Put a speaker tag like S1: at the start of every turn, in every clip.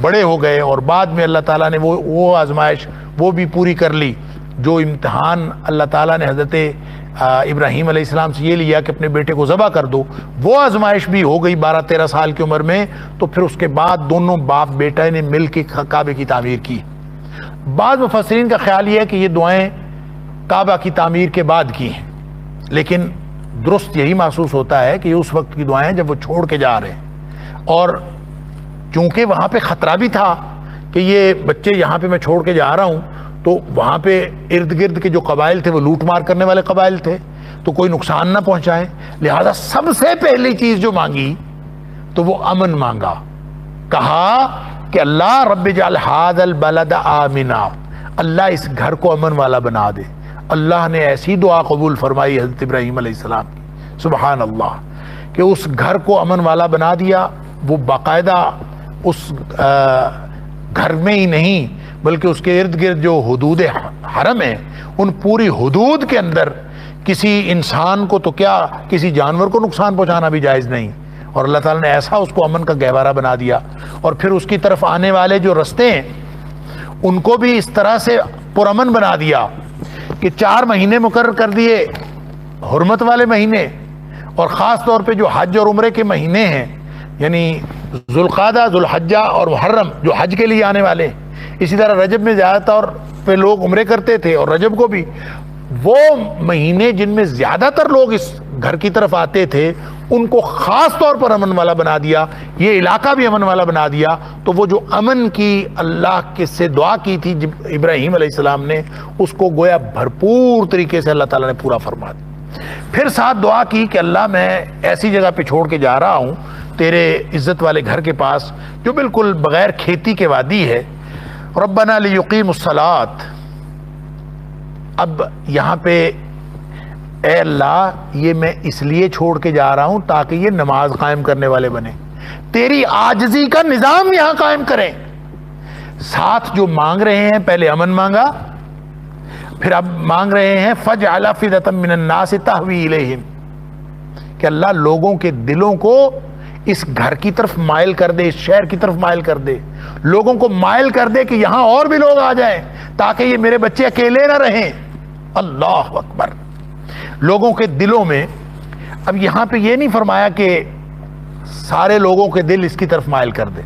S1: بڑے ہو گئے اور بعد میں اللہ تعالیٰ نے وہ آزمائش وہ بھی پوری کر لی، جو امتحان اللہ تعالیٰ نے حضرت ابراہیم علیہ السلام سے یہ لیا کہ اپنے بیٹے کو ذبح کر دو، وہ آزمائش بھی ہو گئی 12-13 سال کی عمر میں، تو پھر اس کے بعد دونوں باپ بیٹا نے مل کے کعبے کی تعمیر کی۔ بعض مفسرین کا خیال یہ ہے کہ یہ دعائیں کعبہ کی تعمیر کے بعد کی ہیں، لیکن درست یہی محسوس ہوتا ہے کہ یہ اس وقت کی دعائیں جب وہ چھوڑ کے جا رہے ہیں، اور چونکہ وہاں پہ خطرہ بھی تھا کہ یہ بچے یہاں پہ میں چھوڑ کے جا رہا ہوں، تو وہاں پہ ارد گرد کے جو قبائل تھے وہ لوٹ مار کرنے والے قبائل تھے، تو کوئی نقصان نہ پہنچائیں، لہذا سب سے پہلی چیز جو مانگی تو وہ امن مانگا، کہا کہ اللہ رب اجعل ھذا البلد آمنا، اللہ اس گھر کو امن والا بنا دے۔ اللہ نے ایسی دعا قبول فرمائی حضرت ابراہیم علیہ السلام کی، سبحان اللہ، کہ اس گھر کو امن والا بنا دیا۔ وہ باقاعدہ اس گھر میں ہی نہیں بلکہ اس کے ارد گرد جو حدود حرم ہیں، ان پوری حدود کے اندر کسی انسان کو تو کیا کسی جانور کو نقصان پہنچانا بھی جائز نہیں، اور اللہ تعالیٰ نے ایسا اس کو امن کا گہوارہ بنا دیا۔ اور پھر اس کی طرف آنے والے جو رستے ہیں ان کو بھی اس طرح سے پرامن بنا دیا کہ 4 مہینے مقرر کر دیے حرمت والے مہینے، اور خاص طور پہ جو حج اور عمرے کے مہینے ہیں، یعنی ذوالقعدہ، ذوالحجہ اور محرم جو حج کے لیے آنے والے، اسی طرح رجب میں زیادہ طور پہ لوگ عمرے کرتے تھے اور رجب کو بھی، وہ مہینے جن میں زیادہ تر لوگ اس گھر کی طرف آتے تھے ان کو خاص طور پر امن والا بنا دیا، یہ علاقہ بھی امن والا بنا دیا۔ تو وہ جو امن کی اللہ کے سے دعا کی تھی ابراہیم علیہ السلام نے، اس کو گویا بھرپور طریقے سے اللہ تعالیٰ نے پورا فرما دیا۔ پھر ساتھ دعا کی کہ اللہ میں ایسی جگہ پہ چھوڑ کے جا رہا ہوں تیرے عزت والے گھر کے پاس جو بالکل بغیر کھیتی کے وادی ہے، ربنا لیقیم الصلاۃ۔ اب یہاں پہ اے اللہ یہ میں اس لیے چھوڑ کے جا رہا ہوں تاکہ یہ نماز قائم کرنے والے بنے، تیری عاجزی کا نظام یہاں قائم کریں۔ ساتھ جو مانگ رہے ہیں، پہلے امن مانگا، پھر اب مانگ رہے ہیں فجعل افئدۃ من الناس تہوی الیہم، کہ اللہ لوگوں کے دلوں کو اس گھر کی طرف مائل کر دے، اس شہر کی طرف مائل کر دے، لوگوں کو مائل کر دے کہ یہاں اور بھی لوگ آ جائیں تاکہ یہ میرے بچے اکیلے نہ رہیں۔ اللہ اکبر، لوگوں کے دلوں میں۔ اب یہاں پہ یہ نہیں فرمایا کہ سارے لوگوں کے دل اس کی طرف مائل کر دے،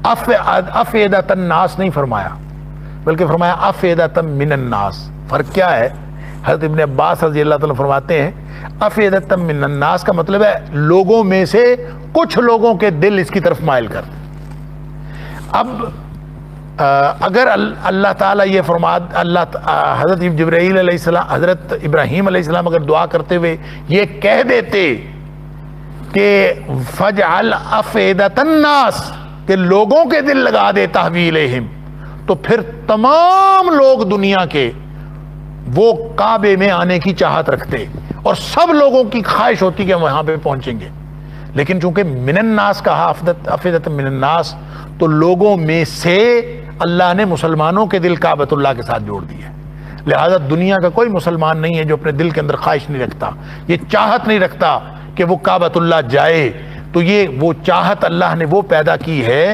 S1: افئدۃ الناس نہیں فرمایا، بلکہ فرمایا افئدۃ من الناس۔ فرق کیا ہے؟ حضرت ابن عباس رضی اللہ تعالیٰ فرماتے ہیں افئدۃ من الناس کا مطلب ہے لوگوں میں سے کچھ لوگوں کے دل اس کی طرف مائل کر دیں۔ اب اگر اللہ تعالیٰ یہ حضرت جبرائیل علیہ السلام، حضرت ابراہیم علیہ السلام اگر دعا کرتے ہوئے یہ کہہ دیتے کہ فجعل افئدۃ الناس، کہ لوگوں کے دل لگا دے تہوی الیہم، تو پھر تمام لوگ دنیا کے وہ کعبے میں آنے کی چاہت رکھتے اور سب لوگوں کی خواہش ہوتی کہ وہاں پہ پہنچیں گے، لیکن چونکہ من الناس کہا، افئدۃ من الناس، تو لوگوں میں سے اللہ نے مسلمانوں کے دل کعبۃ اللہ کے ساتھ جوڑ دیے، لہذا دنیا کا کوئی مسلمان نہیں ہے جو اپنے دل کے اندر خواہش نہیں رکھتا، یہ چاہت نہیں رکھتا کہ وہ کعبۃ اللہ جائے۔ تو یہ وہ چاہت اللہ نے وہ پیدا کی ہے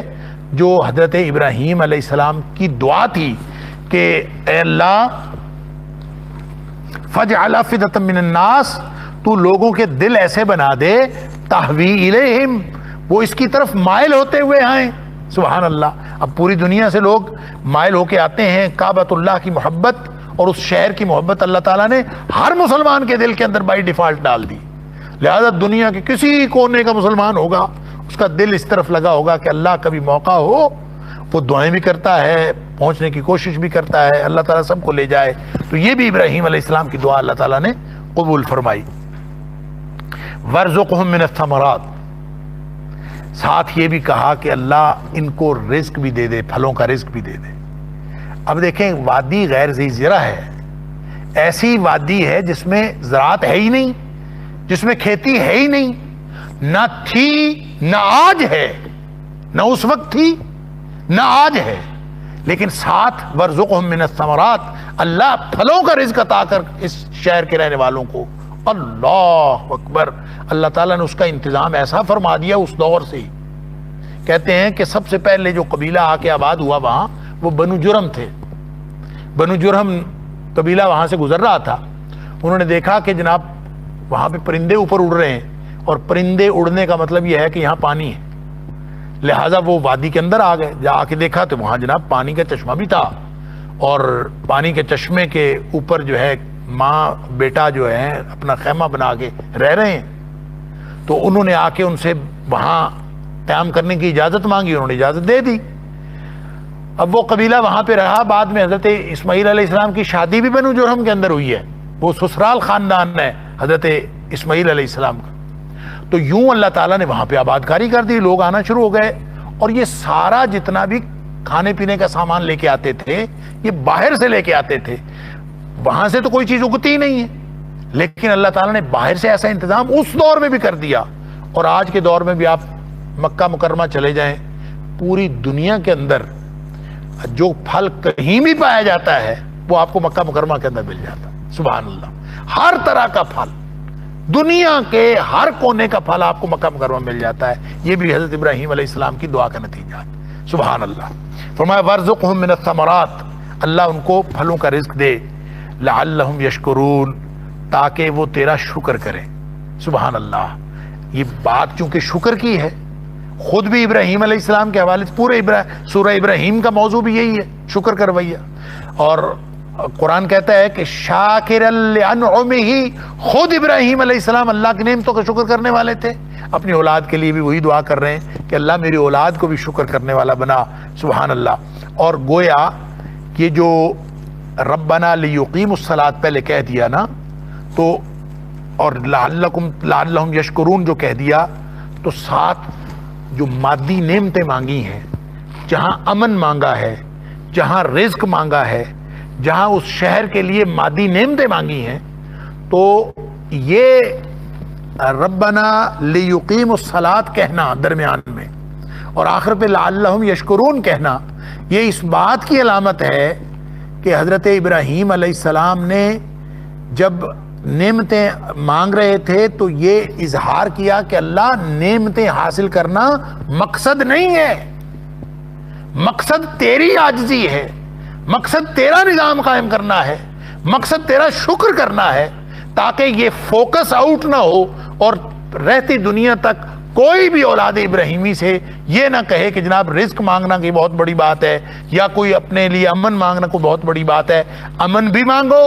S1: جو حضرت ابراہیم علیہ السلام کی دعا تھی کہ اے اللہ فجعل افئدۃ من الناس، تو لوگوں کے دل ایسے بنا دے تہوی الیہم، وہ اس کی طرف مائل ہوتے ہوئے آئیں۔ سبحان اللہ، اب پوری دنیا سے لوگ مائل ہو کے آتے ہیں، کعبۃ اللہ کی محبت اور اس شہر کی محبت اللہ تعالیٰ نے ہر مسلمان کے دل کے اندر بائی ڈیفالٹ ڈال دی، لہذا دنیا کے کسی کونے کا مسلمان ہوگا اس کا دل اس طرف لگا ہوگا کہ اللہ کبھی موقع ہو، وہ دعائیں بھی کرتا ہے، پہنچنے کی کوشش بھی کرتا ہے، اللہ تعالیٰ سب کو لے جائے۔ تو یہ بھی ابراہیم علیہ السلام کی دعا اللہ تعالیٰ نے قبول فرمائی۔ وَارْزُقْهُم مِّنَ الثَّمَرَاتِ، ساتھ یہ بھی کہا کہ اللہ ان کو رزق بھی دے دے، پھلوں کا رزق بھی دے دے۔ اب دیکھیں وادی غیر ذی زرع ہے، ایسی وادی ہے جس میں زراعت ہے ہی نہیں، جس میں کھیتی ہے ہی نہیں، نہ تھی نہ آج ہے، نہ اس وقت تھی نہ آج ہے، لیکن ساتھ وَارْزُقْهُم مِّنَ الثَّمَرَاتِ، اللہ پھلوں کا رزق عطا کر اس شہر کے رہنے والوں کو۔ اللہ اکبر، اللہ تعالیٰ نے اس کا انتظام ایسا فرما دیا اس دور سے کہ کہتے ہیں کہ سب سے پہلے جو قبیلہ آ کے آباد ہوا وہاں وہ بنو جرم تھے. بنو جرم قبیلہ وہاں سے گزر رہا تھا. انہوں نے دیکھا کہ جناب وہاں پہ پرندے اوپر اڑ رہے ہیں, اور پرندے اڑنے کا مطلب یہ ہے کہ یہاں پانی ہے. لہٰذا وہ وادی کے اندر آ گئے. جا کے دیکھا تو وہاں جناب پانی کا چشمہ بھی تھا, اور پانی کے چشمے کے اوپر جو ہے ماں بیٹا جو ہے اپنا خیمہ بنا کے رہ رہے ہیں. تو انہوں نے آ کے ان سے وہاں قیام کرنے کی اجازت مانگی, انہوں نے اجازت دے دی. اب وہ قبیلہ وہاں پہ رہا. بعد میں حضرت اسماعیل علیہ السلام کی شادی بھی بنو جرہم کے اندر ہوئی ہے. وہ سسرال خاندان ہے حضرت اسماعیل علیہ السلام کا. تو یوں اللہ تعالیٰ نے وہاں پہ آباد کاری کر دی, لوگ آنا شروع ہو گئے. اور یہ سارا جتنا بھی کھانے پینے کا سامان لے کے آتے تھے یہ باہر سے لے کے آتے تھے. وہاں سے تو کوئی چیز اگتی ہی نہیں ہے, لیکن اللہ تعالیٰ نے باہر سے ایسا انتظام اس دور میں بھی کر دیا. اور آج کے دور میں بھی آپ مکہ مکرمہ چلے جائیں, پوری دنیا کے اندر جو پھل کہیں بھی پایا جاتا ہے وہ آپ کو مکہ مکرمہ کے اندر مل جاتا ہے. سبحان اللہ, ہر طرح کا پھل, دنیا کے ہر کونے کا پھل آپ کو مکہ مکرمہ مل جاتا ہے. یہ بھی حضرت ابراہیم علیہ السلام کی دعا کا نتیجہ ہے. سبحان اللہ. فرمایا وارزقہم من الثمرات, اللہ ان کو پھلوں کا رزق دے. لعلہم یشکرون, تاکہ وہ تیرا شکر کریں. سبحان اللہ. یہ بات چونکہ شکر کی ہے, خود بھی ابراہیم علیہ السلام کے حوالے سے پورے سورہ ابراہیم کا موضوع بھی یہی ہے, شکر کا رویہ. اور قرآن کہتا ہے کہ شاکر لانعمہ, خود ابراہیم علیہ السلام اللہ کی نعمتوں کا شکر کرنے والے تھے. اپنی اولاد کے لیے بھی وہی دعا کر رہے ہیں کہ اللہ میری اولاد کو بھی شکر کرنے والا بنا. سبحان اللہ. اور گویا یہ جو ربنا لیقیموا الصلاۃ پہلے کہہ دیا نا, تو اور لعلہم یشکرون جو کہہ دیا, تو ساتھ جو مادی نعمتیں مانگی ہیں, جہاں امن مانگا ہے, جہاں رزق مانگا ہے, جہاں اس شہر کے لیے مادی نعمتیں مانگی ہیں, تو یہ ربنا لیقیموا الصلاۃ کہنا درمیان میں اور آخر پہ لعلہم یشکرون کہنا, یہ اس بات کی علامت ہے کہ حضرت ابراہیم علیہ السلام نے جب نعمتیں مانگ رہے تھے تو یہ اظہار کیا کہ اللہ نعمتیں حاصل کرنا مقصد نہیں ہے, مقصد تیری عاجزی ہے, مقصد تیرا نظام قائم کرنا ہے, مقصد تیرا شکر کرنا ہے, تاکہ یہ فوکس آؤٹ نہ ہو اور رہتی دنیا تک کوئی بھی اولاد ابراہیمی سے یہ نہ کہے کہ جناب رزق مانگنا کی بہت بڑی بات ہے, یا کوئی اپنے لیے امن مانگنا کوئی بہت بڑی بات ہے. امن بھی مانگو,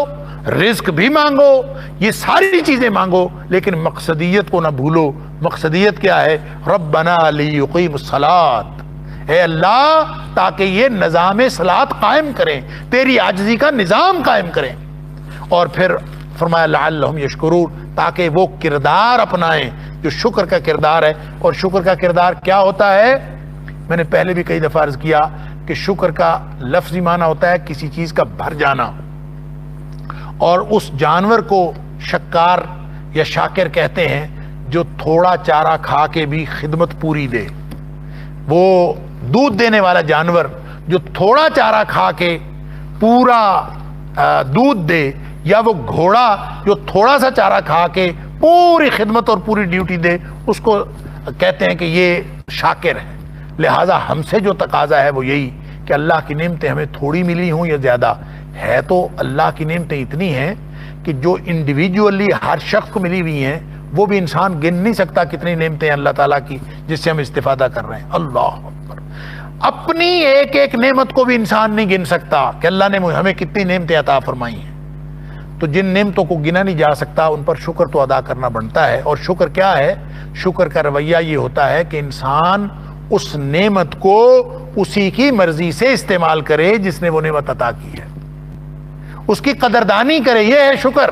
S1: رزق بھی مانگو, یہ ساری چیزیں مانگو, لیکن مقصدیت کو نہ بھولو. مقصدیت کیا ہے؟ ربنا لیقیموا الصلاۃ, اے اللہ تاکہ یہ نظام صلاۃ قائم کریں, تیری عاجزی کا نظام قائم کریں. اور پھر فرمایا لعلہم یشکرون, تاکہ وہ کردار اپنائیں جو شکر کا کردار ہے. اور شکر کا کردار کیا ہوتا ہے؟ میں نے پہلے بھی کئی دفعہ عرض کیا کہ شکر کا لفظی معنی ہوتا ہے کسی چیز کا بھر جانا, اور اس جانور کو شکار یا شاکر کہتے ہیں جو تھوڑا چارہ کھا کے بھی خدمت پوری دے. وہ دودھ دینے والا جانور جو تھوڑا چارہ کھا کے پورا دودھ دے, یا وہ گھوڑا جو تھوڑا سا چارہ کھا کے پوری خدمت اور پوری ڈیوٹی دے, اس کو کہتے ہیں کہ یہ شاکر ہے. لہٰذا ہم سے جو تقاضا ہے وہ یہی کہ اللہ کی نعمتیں ہمیں تھوڑی ملی ہوں یا زیادہ, ہے تو اللہ کی نعمتیں اتنی ہیں کہ جو انڈیویجولی ہر شخص کو ملی ہوئی ہیں وہ بھی انسان گن نہیں سکتا کتنی نعمتیں ہیں اللہ تعالیٰ کی جس سے ہم استفادہ کر رہے ہیں. اللہ اکبر. اپنی ایک ایک نعمت کو بھی انسان نہیں گن سکتا کہ اللہ نے ہمیں کتنی نعمتیں عطا فرمائی ہیں. تو جن نعمتوں کو گنا نہیں جا سکتا ان پر شکر تو ادا کرنا بنتا ہے. اور شکر کیا ہے؟ شکر کا رویہ یہ ہوتا ہے کہ انسان اس نعمت کو اسی کی مرضی سے استعمال کرے جس نے وہ نعمت عطا کی ہے, اس کی قدردانی کرے, یہ ہے شکر.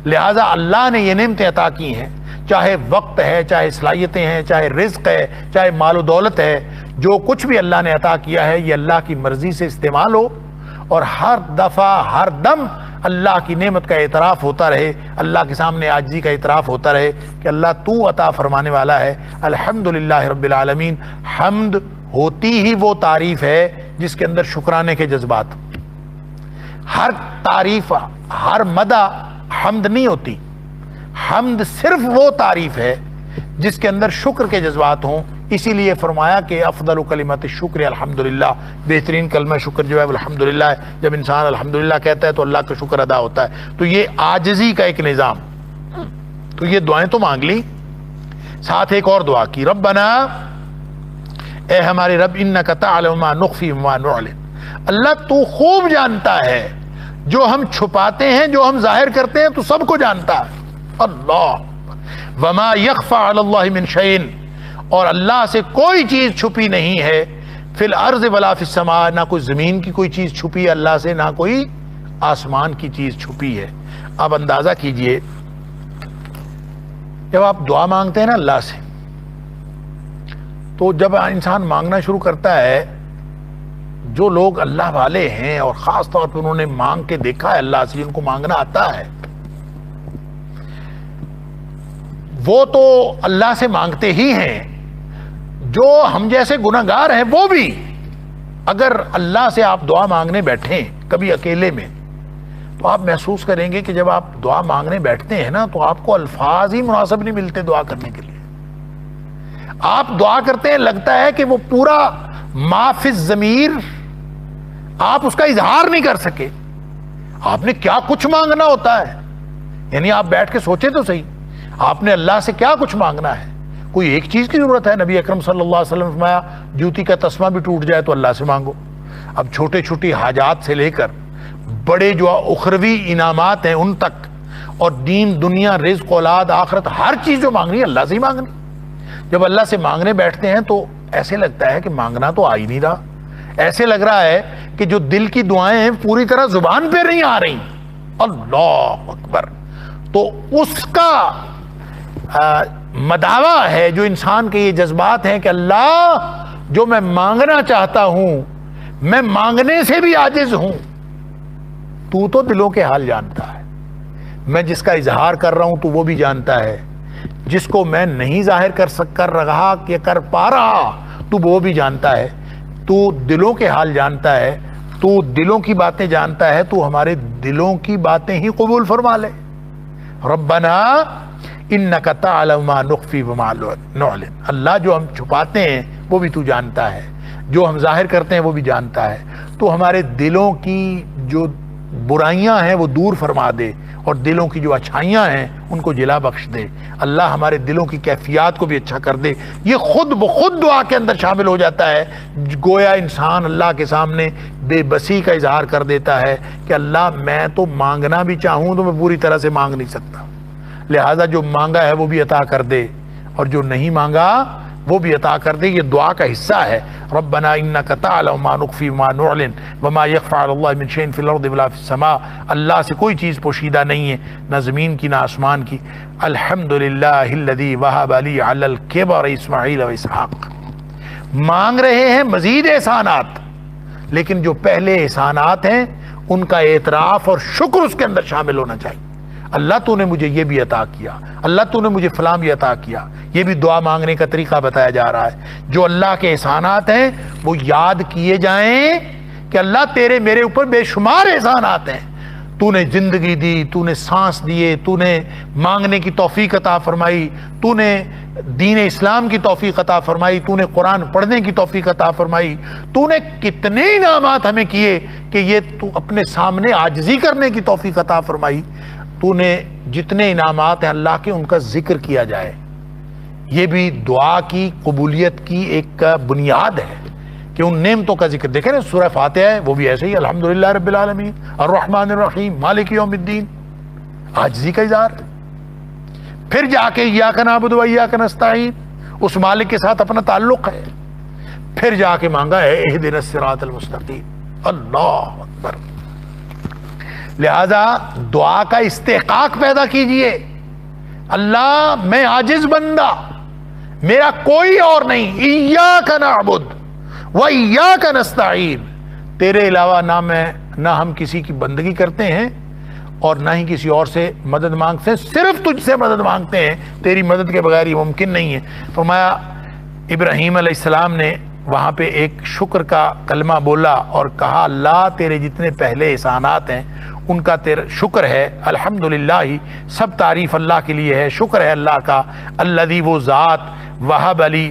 S1: لہٰذا اللہ نے یہ نعمتیں عطا کی ہیں, چاہے وقت ہے, چاہے صلاحیتیں ہیں, چاہے رزق ہے, چاہے مال و دولت ہے, جو کچھ بھی اللہ نے عطا کیا ہے یہ اللہ کی مرضی سے استعمال ہو, اور ہر دفعہ ہر دم اللہ کی نعمت کا اعتراف ہوتا رہے, اللہ کے سامنے عاجزی کا اعتراف ہوتا رہے کہ اللہ تو عطا فرمانے والا ہے. الحمدللہ رب العالمین. حمد ہوتی ہی وہ تعریف ہے جس کے اندر شکرانے کے جذبات. ہر تعریف, ہر مدح حمد نہیں ہوتی. حمد صرف وہ تعریف ہے جس کے اندر شکر کے جذبات ہوں, اسی لیے فرمایا کہ افضل کلمت شکر الحمدللہ، بہترین کلمہ شکر جو ہے الحمدللہ ہے۔ جب انسان الحمدللہ کہتا ہے تو اللہ کا شکر ادا ہوتا ہے۔ تو یہ عاجزی کا ایک نظام۔ تو یہ دعائیں تو مانگ لی، ساتھ ایک اور دعا کی، ربنا، اے ہمارے رب، انک تعلم ما نخفی وما نعلن، اللہ تو خوب جانتا ہے جو ہم چھپاتے ہیں، جو ہم ظاہر کرتے ہیں، تو سب کو جانتا ہے۔ اللہ، وما یخفی علی اللہ من شیء، اور اللہ سے کوئی چیز چھپی نہیں ہے، فی الارض ولا فی السماء، نہ کوئی زمین کی کوئی چیز چھپی ہے اللہ سے، نہ کوئی آسمان کی چیز چھپی ہے۔ اب اندازہ کیجئے، جب آپ دعا مانگتے ہیں نا اللہ سے، تو جب انسان مانگنا شروع کرتا ہے، جو لوگ اللہ والے ہیں اور خاص طور پر انہوں نے مانگ کے دیکھا ہے اللہ سے، ان کو مانگنا آتا ہے، وہ تو اللہ سے مانگتے ہی ہیں۔ جو ہم جیسے گناہگار ہیں وہ بھی، اگر اللہ سے آپ دعا مانگنے بیٹھیں کبھی اکیلے میں، تو آپ محسوس کریں گے کہ جب آپ دعا مانگنے بیٹھتے ہیں نا، تو آپ کو الفاظ ہی مناسب نہیں ملتے دعا کرنے کے لیے۔ آپ دعا کرتے ہیں، لگتا ہے کہ وہ پورا ما فی الضمیر، آپ اس کا اظہار نہیں کر سکے۔ آپ نے کیا کچھ مانگنا ہوتا ہے، یعنی آپ بیٹھ کے سوچیں تو صحیح، آپ نے اللہ سے کیا کچھ مانگنا ہے۔ کوئی ایک چیز کی ضرورت ہے، نبی اکرم صلی اللہ علیہ وسلم نے فرمایا جوتی کا تسمہ بھی ٹوٹ جائے تو اللہ سے مانگو۔ اب چھوٹے چھوٹی حاجات سے لے کر بڑے جو اخروی انعامات ہیں ان تک، اور دین، دنیا، رزق، اولاد، آخرت، ہر چیز جو مانگنی ہے اللہ سے ہی مانگنی۔ جب اللہ سے مانگنے بیٹھتے ہیں تو ایسے لگتا ہے کہ مانگنا تو آ ہی نہیں رہا، ایسے لگ رہا ہے کہ جو دل کی دعائیں ہیں پوری طرح زبان پہ نہیں آ رہی۔ اللہ اکبر۔ تو اس کا مداوع ہے جو انسان کے یہ جذبات ہیں کہ اللہ، جو میں مانگنا چاہتا ہوں، میں مانگنے سے بھی عاجز ہوں، تو دلوں کے حال جانتا ہے، میں جس کا اظہار کر رہا ہوں تو وہ بھی جانتا ہے، جس کو میں نہیں ظاہر کر رہا کہ کر پا رہا تو وہ بھی جانتا ہے، تو دلوں کے حال جانتا ہے، تو دلوں کی باتیں جانتا ہے، تو ہمارے دلوں کی باتیں ہی قبول فرما لے۔ ربنا انک تعلم ما نخفی وما نعلن، اللہ جو ہم چھپاتے ہیں وہ بھی تو جانتا ہے، جو ہم ظاہر کرتے ہیں وہ بھی جانتا ہے، تو ہمارے دلوں کی جو برائیاں ہیں وہ دور فرما دے، اور دلوں کی جو اچھائیاں ہیں ان کو جلا بخش دے۔ اللہ ہمارے دلوں کی کیفیات کو بھی اچھا کر دے۔ یہ خود بخود دعا کے اندر شامل ہو جاتا ہے، گویا انسان اللہ کے سامنے بے بسی کا اظہار کر دیتا ہے کہ اللہ، میں تو مانگنا بھی چاہوں تو میں پوری طرح سے مانگ نہیں سکتا، لہذا جو مانگا ہے وہ بھی عطا کر دے، اور جو نہیں مانگا وہ بھی عطا کر دے۔ یہ دعا کا حصہ ہے۔ ربنا انک تعلم ما نخفی وما نعلن وما یخفی علی اللہ من شیء فی الارض ولا فی السماء، اللہ سے کوئی چیز پوشیدہ نہیں ہے، نہ زمین کی نہ آسمان کی۔ الحمدللہ الذی وہب لی علی الکبر اسماعیل و اسحاق، مانگ رہے ہیں مزید احسانات، لیکن جو پہلے احسانات ہیں ان کا اعتراف اور شکر اس کے اندر شامل ہونا چاہیے۔ اللہ تو نے مجھے یہ بھی عطا کیا، اللہ تو نے مجھے فلاں بھی عطا کیا۔ یہ بھی دعا مانگنے کا طریقہ بتایا جا رہا ہے۔ جو اللہ کے احسانات ہیں وہ یاد کیے جائیں کہ اللہ تیرے میرے اوپر بے شمار احسانات ہیں، تو نے زندگی دی، تو نے سانس دیے، تو نے مانگنے کی توفیق عطا فرمائی، تو نے دین اسلام کی توفیق عطا فرمائی، تو نے قرآن پڑھنے کی توفیق عطا فرمائی، تو نے کتنے انعامات ہمیں کیے کہ یہ تو اپنے سامنے عاجزی کرنے کی توفیق عطا فرمائی۔ تو نے جتنے انعامات ہیں اللہ کے، ان کا ذکر کیا جائے۔ یہ بھی دعا کی قبولیت کی ایک بنیاد ہے کہ ان نعمتوں کا ذکر۔ دیکھیں نا سورہ فاتحہ ہے وہ بھی ایسے ہی، الحمدللہ رب العالمین الرحمن الرحیم مالک یوم الدین، عاجزی کا اظہار۔ پھر جا کے ایاک نعبد و ایاک نستعین، اس مالک کے ساتھ اپنا تعلق ہے۔ پھر جا کے مانگا ہے اہدنا الصراط المستقیم۔ اللہ اکبر۔ لہذا دعا کا استحقاق پیدا کیجئے، اللہ میں عاجز بندہ، میرا کوئی اور نہیں، ایاک نعبد و ایاک نستعین، تیرے علاوہ نہ ہم کسی کی بندگی کرتے ہیں اور نہ ہی کسی اور سے مدد مانگتے ہیں، صرف تجھ سے مدد مانگتے ہیں، تیری مدد کے بغیر یہ ممکن نہیں ہے۔ فرمایا ابراہیم علیہ السلام نے وہاں پہ ایک شکر کا کلمہ بولا اور کہا اللہ تیرے جتنے پہلے احسانات ہیں ان کا تیرا شکر ہے، الحمدللہ، سب تعریف اللہ کے لیے ہے، شکر ہے اللہ کا، الذی وہ ذات وہب علی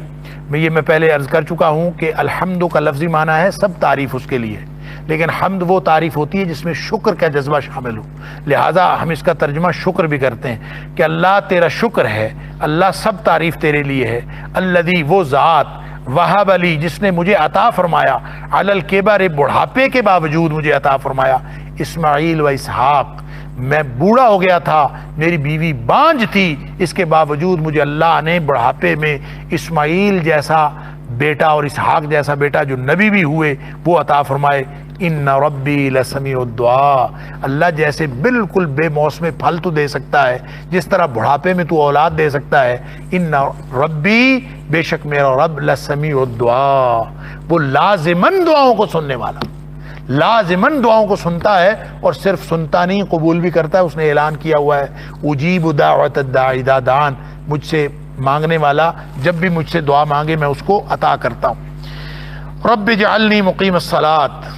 S1: میں پہلے عرض کر چکا ہوں کہ الحمد کا لفظی معنی ہے سب تعریف اس کے لیے، لیکن حمد وہ تعریف ہوتی ہے جس میں شکر کا جذبہ شامل ہو، لہٰذا ہم اس کا ترجمہ شکر بھی کرتے ہیں کہ اللہ تیرا شکر ہے، اللہ سب تعریف تیرے لیے ہے، الذی وہ ذات، وہب علی جس نے مجھے عطا فرمایا، علی الکبر بڑھاپے کے باوجود مجھے عطا فرمایا، اسماعیل و اسحاق، میں بوڑھا ہو گیا تھا، میری بیوی بانجھ تھی، اس کے باوجود مجھے اللہ نے بڑھاپے میں اسماعیل جیسا بیٹا اور اسحاق جیسا بیٹا جو نبی بھی ہوئے وہ عطا فرمائے۔ ان ربی لسمیع الدعاء، اللہ جیسے بالکل بے موسم پھل تو دے سکتا ہے، جس طرح بڑھاپے میں تو اولاد دے سکتا ہے، ان ربی بے شک میرا رب لسمیع الدعاء، وہ لازماً دعاؤں کو سننے والا، لازماً دعاؤں کو سنتا ہے، اور صرف سنتا نہیں قبول بھی کرتا ہے۔ اس نے اعلان کیا ہوا ہے اجیب دعوت الداعی اذا دعان، مجھ سے مانگنے والا جب بھی مجھ سے دعا مانگے میں اس کو عطا کرتا ہوں۔ رب اجعلنی مقیم الصلاۃ،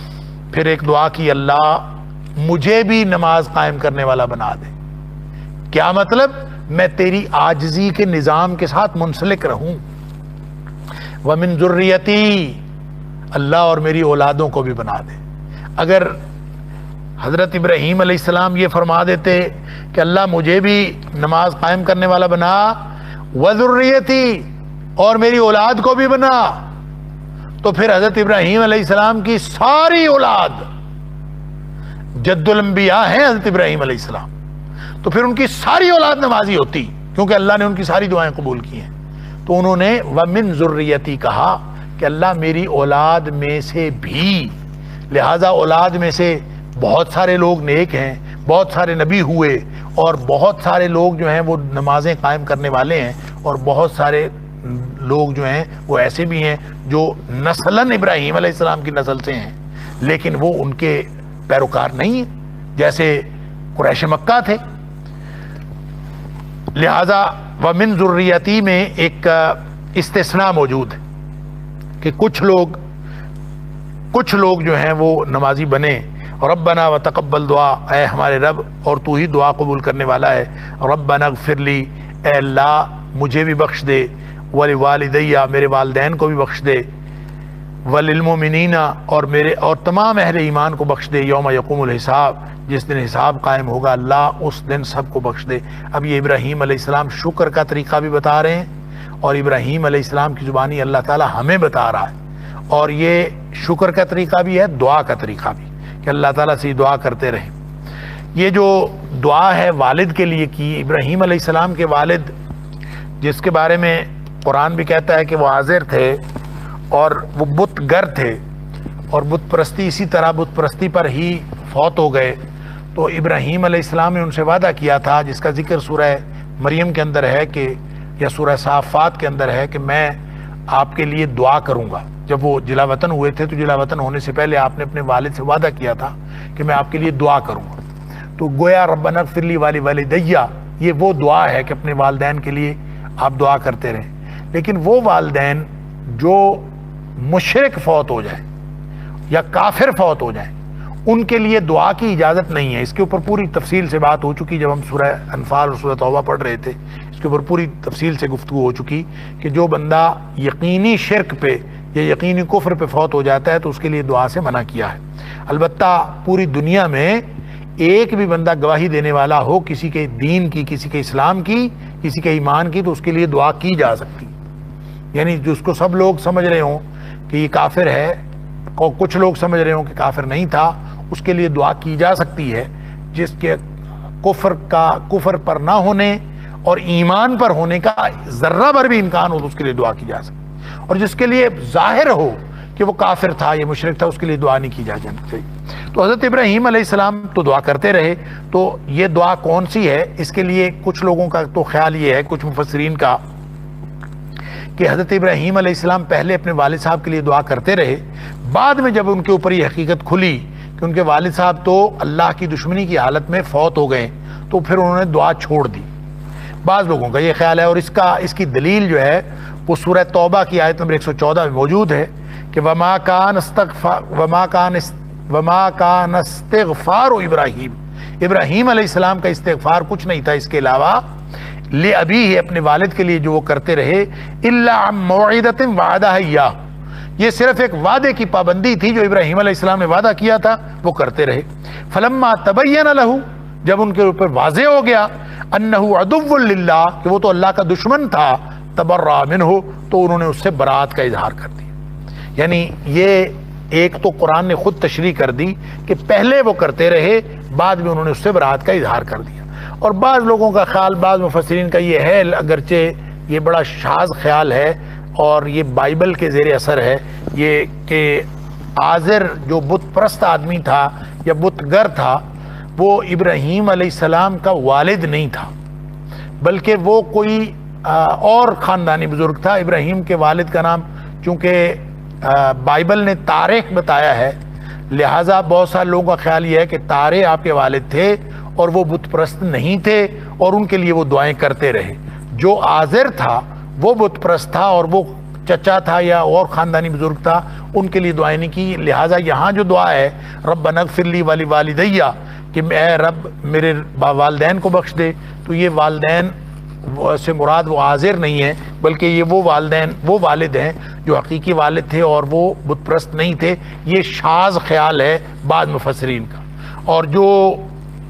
S1: پھر ایک دعا کی اللہ مجھے بھی نماز قائم کرنے والا بنا دے۔ کیا مطلب؟ میں تیری عاجزی کے نظام کے ساتھ منسلک رہوں۔ ومن ذریتی، اللہ اور میری اولادوں کو بھی بنا دے۔ اگر حضرت ابراہیم علیہ السلام یہ فرما دیتے کہ اللہ مجھے بھی نماز قائم کرنے والا بنا، وذریتی، اور میری اولاد کو بھی بنا، تو پھر حضرت ابراہیم علیہ السلام کی ساری اولاد جد الانبیاء ہیں حضرت ابراہیم علیہ السلام، تو پھر ان کی ساری اولاد نمازی ہوتی، کیونکہ اللہ نے ان کی ساری دعائیں قبول کی ہیں۔ تو انہوں نے ومن ذریتی کہا کہ اللہ میری اولاد میں سے بھی، لہذا اولاد میں سے بہت سارے لوگ نیک ہیں، بہت سارے نبی ہوئے، اور بہت سارے لوگ جو ہیں وہ نمازیں قائم کرنے والے ہیں، اور بہت سارے لوگ جو ہیں وہ ایسے بھی ہیں جو نسلاً ابراہیم علیہ السلام کی نسل سے ہیں، لیکن وہ ان کے پیروکار نہیں ہیں، جیسے قریش مکہ تھے۔ لہذا ومن ذریتی میں ایک استثناء موجود ہے کہ کچھ لوگ جو ہیں وہ نمازی بنے۔ ربنا وتقبل دعا، اے ہمارے رب اور تو ہی دعا قبول کرنے والا ہے۔ ربنا اغفر لی، اے اللہ مجھے بھی بخش دے، ولوالدیہ، میرے والدین کو بھی بخش دے، وللمؤمنین، اور تمام اہل ایمان کو بخش دے، یوم یقوم الحساب، جس دن حساب قائم ہوگا اللہ اس دن سب کو بخش دے۔ اب یہ ابراہیم علیہ السلام شکر کا طریقہ بھی بتا رہے ہیں، اور ابراہیم علیہ السلام کی زبانی اللہ تعالی ہمیں بتا رہا ہے، اور یہ شکر کا طریقہ بھی ہے، دعا کا طریقہ بھی، کہ اللہ تعالیٰ سے دعا کرتے رہیں۔ یہ جو دعا ہے والد کے لیے کی، ابراہیم علیہ السلام کے والد جس کے بارے میں قرآن بھی کہتا ہے کہ وہ عازر تھے اور وہ بت گر تھے، اور بت پرستی اسی طرح بت پرستی پر ہی فوت ہو گئے، تو ابراہیم علیہ السلام نے ان سے وعدہ کیا تھا، جس کا ذکر سورہ مریم کے اندر ہے کہ یا سورہ صافات کے اندر ہے، کہ میں آپ کے لیے دعا کروں گا۔ جب وہ جلا وطن ہوئے تھے تو جلا وطن ہونے سے پہلے آپ نے اپنے والد سے وعدہ کیا تھا کہ میں آپ کے لیے دعا کروں گا، تو گویا ربنا اغفر لی ولوالدیہ، یہ وہ دعا ہے کہ اپنے والدین کے لیے آپ دعا کرتے رہیں۔ لیکن وہ والدین جو مشرک فوت ہو جائیں یا کافر فوت ہو جائیں، ان کے لیے دعا کی اجازت نہیں ہے۔ اس کے اوپر پوری تفصیل سے بات ہو چکی جب ہم سورہ انفال اور سورہ توبہ پڑھ رہے تھے، اس کے اوپر پوری تفصیل سے گفتگو ہو چکی کہ جو بندہ یقینی شرک پہ یا یقینی کفر پہ فوت ہو جاتا ہے تو اس کے لیے دعا سے منع کیا ہے۔ البتہ پوری دنیا میں ایک بھی بندہ گواہی دینے والا ہو کسی کے دین کی، کسی کے اسلام کی، کسی کے ایمان کی، تو اس کے لیے دعا کی جا سکتی، یعنی جس کو سب لوگ سمجھ رہے ہوں کہ یہ کافر ہے، اور کچھ لوگ سمجھ رہے ہوں کہ کافر نہیں تھا، اس کے لیے دعا کی جا سکتی ہے۔ جس کے کفر پر نہ ہونے اور ایمان پر ہونے کا ذرہ بھر بھی امکان ہو تو اس کے لیے دعا کی جا سکتی، اور جس کے لیے ظاہر ہو کہ وہ کافر تھا، یہ مشرک تھا، اس کے لیے دعا نہیں کی جانی چاہیے۔ تو حضرت ابراہیم علیہ السلام تو دعا کرتے رہے، تو یہ دعا کون سی ہے؟ اس کے لیے کچھ لوگوں کا تو خیال یہ ہے، کچھ مفسرین کا، کہ حضرت ابراہیم علیہ السلام پہلے اپنے والد صاحب کے لیے دعا کرتے رہے، بعد میں جب ان کے اوپر یہ حقیقت کھلی کہ ان کے والد صاحب تو اللہ کی دشمنی کی حالت میں فوت ہو گئے، تو پھر انہوں نے دعا چھوڑ دی۔ بعض لوگوں کا یہ خیال ہے، اور اس کی دلیل جو ہے وہ سورہ توبہ کی آیت نمبر 114 میں موجود ہے کہ وما کان استغفار ابراہیم، ابراہیم علیہ السلام کا استغفار کچھ نہیں تھا اس کے علاوہ لے ابھی ہی اپنے والد کے لیے جو وہ کرتے رہے، الا عن موعدۃ وعدہ ایاہ، یہ صرف ایک وعدے کی پابندی تھی جو ابراہیم علیہ السلام نے وعدہ کیا تھا، وہ کرتے رہے۔ فلما تبین لہ، جب ان کے اوپر واضح ہو گیا انہ عدو للہ، کہ وہ تو اللہ کا دشمن تھا، تبرأ منہ، تو انہوں نے اس سے برات کا اظہار کر دیا۔ یعنی یہ ایک تو قرآن نے خود تشریح کر دی کہ پہلے وہ کرتے رہے، بعد میں انہوں نے اس سے برات کا اظہار کر دیا۔ اور بعض لوگوں کا خیال، بعض مفسرین کا یہ ہے، اگرچہ یہ بڑا شاذ خیال ہے اور یہ بائبل کے زیر اثر ہے، یہ کہ آزر جو بت پرست آدمی تھا یا بت گر تھا، وہ ابراہیم علیہ السلام کا والد نہیں تھا، بلکہ وہ کوئی اور خاندانی بزرگ تھا۔ ابراہیم کے والد کا نام چونکہ بائبل نے تاریخ بتایا ہے، لہٰذا بہت سارے لوگوں کا خیال یہ ہے کہ تارے آپ کے والد تھے اور وہ بت پرست نہیں تھے، اور ان کے لیے وہ دعائیں کرتے رہے۔ جو آزر تھا وہ بت پرست تھا اور وہ چچا تھا یا اور خاندانی بزرگ تھا، ان کے لیے دعائیں نہیں کی۔ لہٰذا یہاں جو دعا ہے ربنا اغفر لی ولوالدیہ، کہ اے رب میرے والدین کو بخش دے، تو یہ والدین سے مراد وہ آزر نہیں ہے، بلکہ یہ وہ والدین، وہ والد ہیں جو حقیقی والد تھے اور وہ بت پرست نہیں تھے۔ یہ شاذ خیال ہے بعض مفسرین کا، اور جو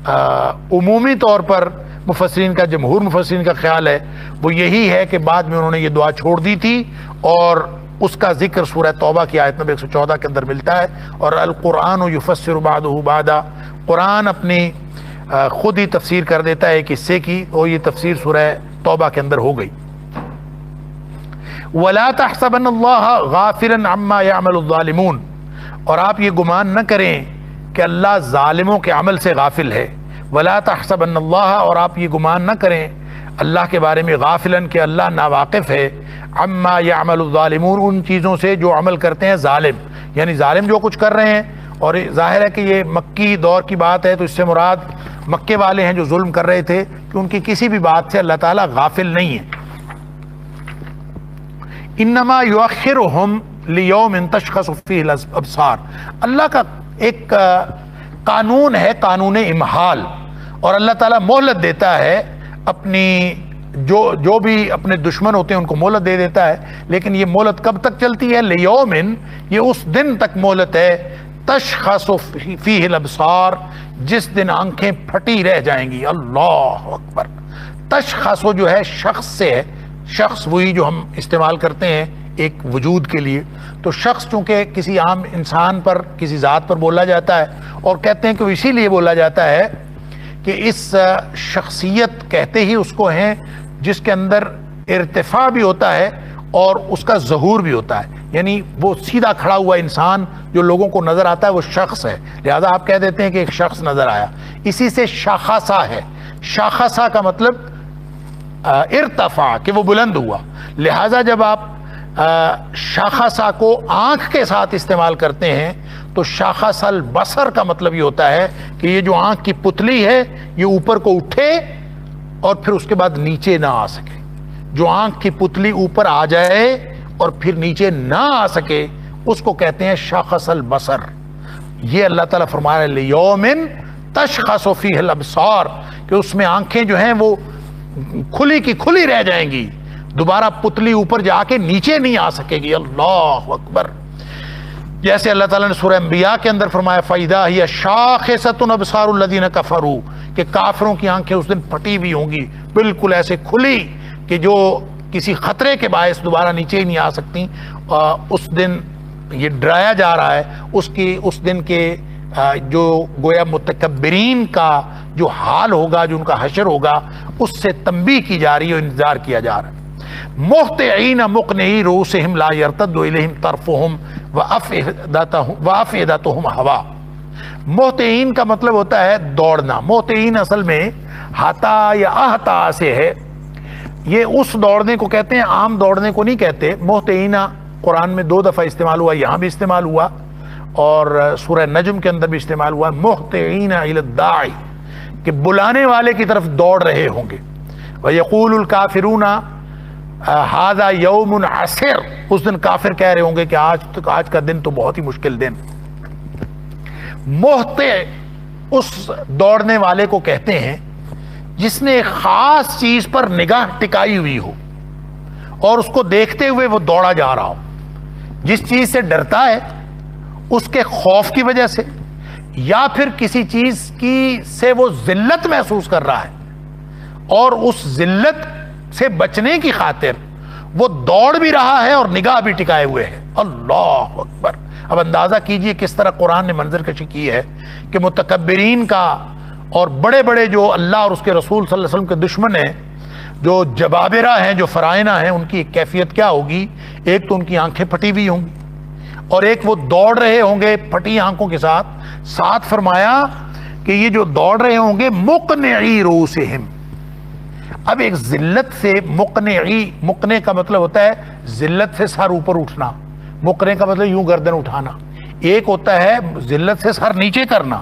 S1: عمومی طور پر مفسرین کا، جمہور مفسرین کا خیال ہے وہ یہی ہے کہ بعد میں انہوں نے یہ دعا چھوڑ دی تھی، اور اس کا ذکر سورہ توبہ کی آیت نمبر 114 کے اندر ملتا ہے۔ اور القرآن یفسر بعضہ بعضا، قرآن اپنی خود ہی تفسیر کر دیتا ہے ایک حصے کی، اور یہ تفسیر سورہ توبہ کے اندر ہو گئی۔ وَلَا تَحْسَبَنَّ اللَّهَ غَافِلًا عَمَّا يَعْمَلُ الظَّالِمُونَ، اور آپ یہ گمان نہ کریں کہ اللہ ظالموں کے عمل سے غافل ہے۔ وَلَا تَحْسَبَنَّ اللَّهَ، اور آپ یہ گمان نہ کریں اللہ کے بارے میں غافلاً کہ اللہ ناواقف ہے، عَمَّا يَعْمَلُ الظَّالِمُونَ، ان چیزوں سے جو عمل کرتے ہیں ظالم، یعنی ظالم جو کچھ کر رہے ہیں۔ اور ظاہر ہے کہ یہ مکی دور کی بات ہے، تو اس سے مراد مکے والے ہیں جو ظلم کر رہے تھے، کہ ان کی کسی بھی بات سے اللہ تعالیٰ غافل نہیں ہے۔ انما یؤخرہم لیوم تشخص فیہ الابصار، اللہ کا ایک قانون ہے، قانون امہال، اور اللہ تعالیٰ مہلت دیتا ہے اپنی جو بھی اپنے دشمن ہوتے ہیں ان کو مہلت دے دیتا ہے، لیکن یہ مہلت کب تک چلتی ہے؟ لیومن، یہ اس دن تک مہلت ہے، تشخص فیہ الابصار، جس دن آنکھیں پھٹی رہ جائیں گی۔ اللہ اکبر۔ تشخص جو ہے شخص سے ہے، شخص وہی جو ہم استعمال کرتے ہیں ایک وجود کے لیے، تو شخص چونکہ کسی عام انسان پر، کسی ذات پر بولا جاتا ہے، اور کہتے ہیں کہ اسی لیے بولا جاتا ہے کہ اس شخصیت کہتے ہی اس کو ہیں جس کے اندر ارتفاع بھی ہوتا ہے اور اس کا ظہور بھی ہوتا ہے، یعنی وہ سیدھا کھڑا ہوا انسان جو لوگوں کو نظر آتا ہے وہ شخص ہے، لہذا آپ کہہ دیتے ہیں کہ ایک شخص نظر آیا۔ اسی سے شاخصہ ہے، شاخصہ کا مطلب ارتفاع، کہ وہ بلند ہوا۔ لہذا جب آپ شاخصہ کو آنکھ کے ساتھ استعمال کرتے ہیں تو شاخص البصر کا مطلب یہ ہوتا ہے کہ یہ جو آنکھ کی پتلی ہے یہ اوپر کو اٹھے اور پھر اس کے بعد نیچے نہ آ سکے۔ جو آنکھ کی پتلی اوپر آ جائے اور پھر نیچے نہ آ سکے اس کو کہتے ہیں شاخص البصر۔ یہ اللہ تعالیٰ فرما رہے ہیں لیومن تشخص فیہ الابصار، کہ اس میں آنکھیں جو ہیں وہ کھلی کی کھلی رہ جائیں گی، دوبارہ پتلی اوپر جا کے نیچے نہیں آ سکے گی۔ اللہ اکبر۔ جیسے اللہ تعالیٰ نے سورہ انبیاء کے اندر فرمایا فَإِذَا هِيَ شَاخِصَةٌ أَبْصَارُ الَّذِينَ كَفَرُوا، کہ کافروں کی آنکھیں اس دن پھٹی ہوئی ہوں گی، بالکل ایسے کھلی کہ جو کسی خطرے کے باعث دوبارہ نیچے ہی نہیں آ سکتی۔ اس دن یہ ڈرایا جا رہا ہے اس دن کے جو گویا متکبرین کا جو حال ہوگا، جو ان کا حشر ہوگا، اس سے تنبیہ کی جا رہی ہے اور انذار کیا جا رہا ہے۔ مہطعین مقنعی رؤوسہم لا یرتد الیہم طرفہم وافئدتہم ہوا۔ مہطعین کا مطلب ہوتا ہے دوڑنا۔ مہطعین اصل میں ہتا یا اہتا سے ہے، یہ اس دوڑنے کو کہتے ہیں، عام دوڑنے کو نہیں کہتے۔ مہطعین قرآن میں 2 دفعہ استعمال ہوا، یہاں بھی استعمال ہوا اور سورہ نجم کے اندر بھی استعمال ہوا، مہطعین الی الداعی، کہ بلانے والے کی طرف دوڑ رہے ہوں گے۔ وَيَقُولُ الْكَافِرُونَ هَذَا يَوْمٌ عَسِرٌ، اس دن کافر کہہ رہے ہوں گے کہ آج کا دن تو بہت ہی مشکل دن۔ مہطع اس دوڑنے والے کو کہتے ہیں جس نے ایک خاص چیز پر نگاہ ٹکائی ہوئی ہو اور اس کو دیکھتے ہوئے وہ دوڑا جا رہا ہو، جس چیز سے ڈرتا ہے اس کے خوف کی وجہ سے یا پھر کسی چیز کی سے وہ ذلت محسوس کر رہا ہے اور اس ذلت سے بچنے کی خاطر وہ دوڑ بھی رہا ہے اور نگاہ بھی ٹکائے ہوئے ہے۔ اللہ اکبر! اب اندازہ کیجئے کس طرح قرآن نے منظر کشی کی ہے کہ متکبرین کا اور بڑے بڑے جو اللہ اور اس کے رسول صلی اللہ علیہ وسلم کے دشمن ہیں، جو جبابرہ ہیں، جو فرائنہ ہیں، ان کی کیفیت کیا ہوگی؟ ایک تو ان کی آنکھیں پھٹی ہوئی ہوں گی اور ایک وہ دوڑ رہے ہوں گے پھٹی آنکھوں کے ساتھ فرمایا کہ یہ جو دوڑ رہے ہوں گے مقنعی رؤوسہم۔ اب ایک ذلت سے مقنے کا مطلب ہوتا ہے ذلت سے سر اوپر اٹھنا، مقنے کا مطلب یوں گردن اٹھانا، ایک ہوتا ہے ذلت سے سر نیچے کرنا۔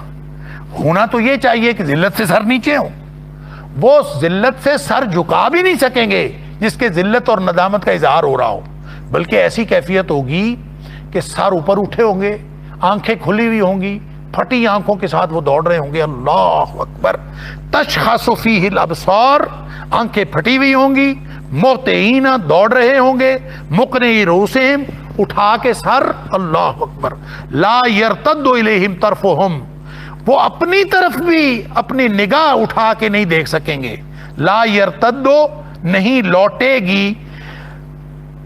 S1: ہونا تو یہ چاہیے کہ ذلت سے سر نیچے ہوں، وہ ذلت سے سر جھکا بھی نہیں سکیں گے جس کے ذلت اور ندامت کا اظہار ہو رہا ہو، بلکہ ایسی کیفیت ہوگی کہ سر اوپر اٹھے ہوں گے، آنکھیں کھلی ہوئی ہوں گی، پھٹی آنکھوں کے ساتھ وہ دوڑ رہے ہوں گے۔ اللہ اکبر! تشخص فیہ الابصار، آنکھیں پھٹی ہوئی ہوں گی، مہطعین دوڑ رہے ہوں گے، مقنعی رؤوسہم اٹھا کے سر۔ اللہ اکبر! لا یرتد الیہم طرفہم، وہ اپنی طرف بھی اپنی نگاہ اٹھا کے نہیں دیکھ سکیں گے۔ لا یرتد، نہیں لوٹے گی،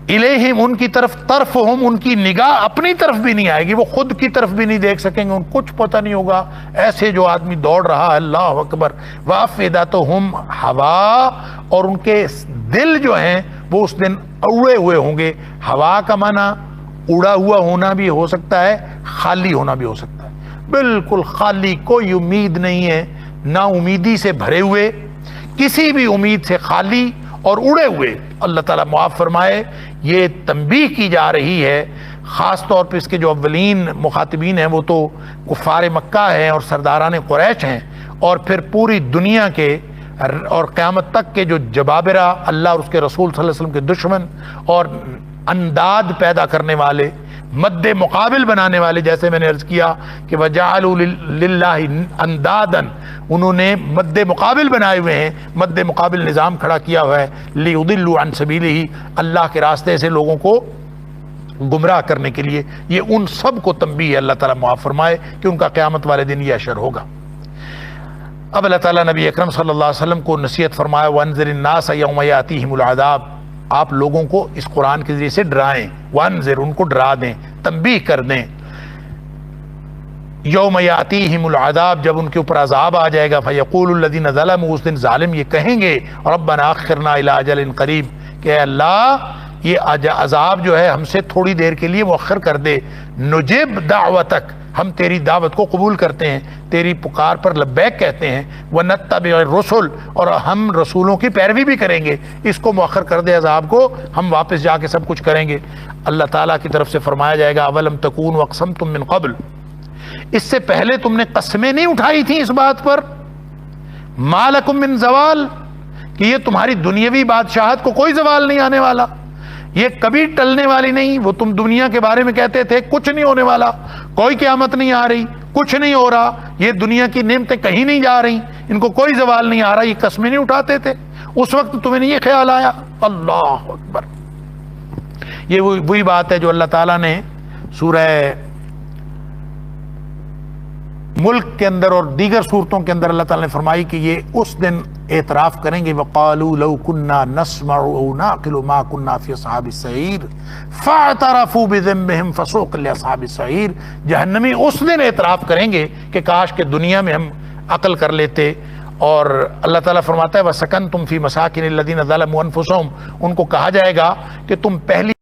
S1: الیہم ان کی طرف، طرفہم ان کی نگاہ اپنی طرف بھی نہیں آئے گی، وہ خود کی طرف بھی نہیں دیکھ سکیں گے، ان کچھ پتہ نہیں ہوگا ایسے جو آدمی دوڑ رہا ہے۔ اللہ اکبر! وافئدتہم ہوا، اور ان کے دل جو ہیں وہ اس دن اڑے ہوئے ہوں گے۔ ہوا کا معنی اڑا ہوا ہونا بھی ہو سکتا ہے، خالی ہونا بھی ہو سکتا ہے، بالکل خالی، کوئی امید نہیں ہے، نا امیدی سے بھرے ہوئے، کسی بھی امید سے خالی اور اڑے ہوئے۔ اللہ تعالیٰ معاف فرمائے، یہ تنبیہ کی جا رہی ہے خاص طور پہ اس کے جو اولین مخاطبین ہیں وہ تو کفار مکہ ہیں اور سرداران قریش ہیں، اور پھر پوری دنیا کے اور قیامت تک کے جو جبابرہ اللہ اور اس کے رسول صلی اللہ علیہ وسلم کے دشمن اور انداد پیدا کرنے والے، مد مقابل بنانے والے، جیسے میں نے عرض کیا کہ وَجَعَلُوا لِلَّهِ اندادًا، انہوں نے مد مقابل بنائے ہوئے ہیں، مد مقابل نظام کھڑا کیا ہوا ہے، لِيُضِلُّوا عَن سَبِيلِهِ، اللہ کے راستے سے لوگوں کو گمراہ کرنے کے لیے۔ یہ ان سب کو تنبیہ ہے، اللہ تعالیٰ معاف فرمائے کہ ان کا قیامت والے دن یہ اشر ہوگا۔ اب اللہ تعالیٰ نبی اکرم صلی اللہ علیہ وسلم کو نصیحت فرمایا وَأَنذِرِ النَّاسَ يَوْمَ يَأْتِيهِمُ الْعَذَابُ، آپ لوگوں کو اس قرآن کے ذریعے سے ڈرائیں، وانذر، ان کو ڈرا دیں، تنبیہ کر دیں۔ یوم یاتیہم العذاب، جب ان کے اوپر عذاب آ جائے گا، فیقول الذین ظلموا، اس دن ظالم یہ کہیں گے ربنا اخرنا الی اجل قریب، کہ اے اللہ یہ عذاب جو ہے ہم سے تھوڑی دیر کے لیے مؤخر کر دے، نجب دعوتک، ہم تیری دعوت کو قبول کرتے ہیں، تیری پکار پر لبیک کہتے ہیں، وَنَتَّبِعِ الرُّسُلَ، اور ہم رسولوں کی پیروی بھی کریں گے، اس کو مؤخر کر دے عذاب کو، ہم واپس جا کے سب کچھ کریں گے۔ اللہ تعالیٰ کی طرف سے فرمایا جائے گا اولم تکونوا اقسمتم من قبل، اس سے پہلے تم نے قسمیں نہیں اٹھائی تھیں اس بات پر، ما لکم من زوال، کہ یہ تمہاری دنیاوی بادشاہت کو کوئی زوال نہیں آنے والا، یہ کبھی ٹلنے والی نہیں۔ وہ تم دنیا کے بارے میں کہتے تھے کچھ نہیں ہونے والا، کوئی قیامت نہیں آ رہی، کچھ نہیں ہو رہا، یہ دنیا کی نعمتیں کہیں نہیں جا رہی، ان کو کوئی زوال نہیں آ رہا، یہ قسمیں نہیں اٹھاتے تھے، اس وقت تمہیں نہیں یہ خیال آیا؟ اللہ اکبر! یہ وہی بات ہے جو اللہ تعالیٰ نے سورہ ملک کے اندر اور دیگر صورتوں کے اندر اللہ تعالیٰ نے فرمائی کہ یہ اس دن اعتراف کریں گے، وَقَالُوا لَوْ كُنَّا نَسْمَعُ أَوْ نَعْقِلُ مَا كُنَّا فِي أَصْحَابِ السَّعِيرِ فَاعْتَرَفُوا بِذَنبِهِمْ فَسُوقًا لِأَصْحَابِ السَّعِيرِ، جہنمی اس دن اعتراف کریں گے کہ کاش کہ دنیا میں ہم عقل کر لیتے۔ اور اللہ تعالیٰ فرماتا ہے وَسَكَنْتُمْ فِي مَسَاكِنِ الَّذِينَ ظَلَمُوا أَنفُسَهُمْ، ان کو کہا جائے گا کہ تم پہلی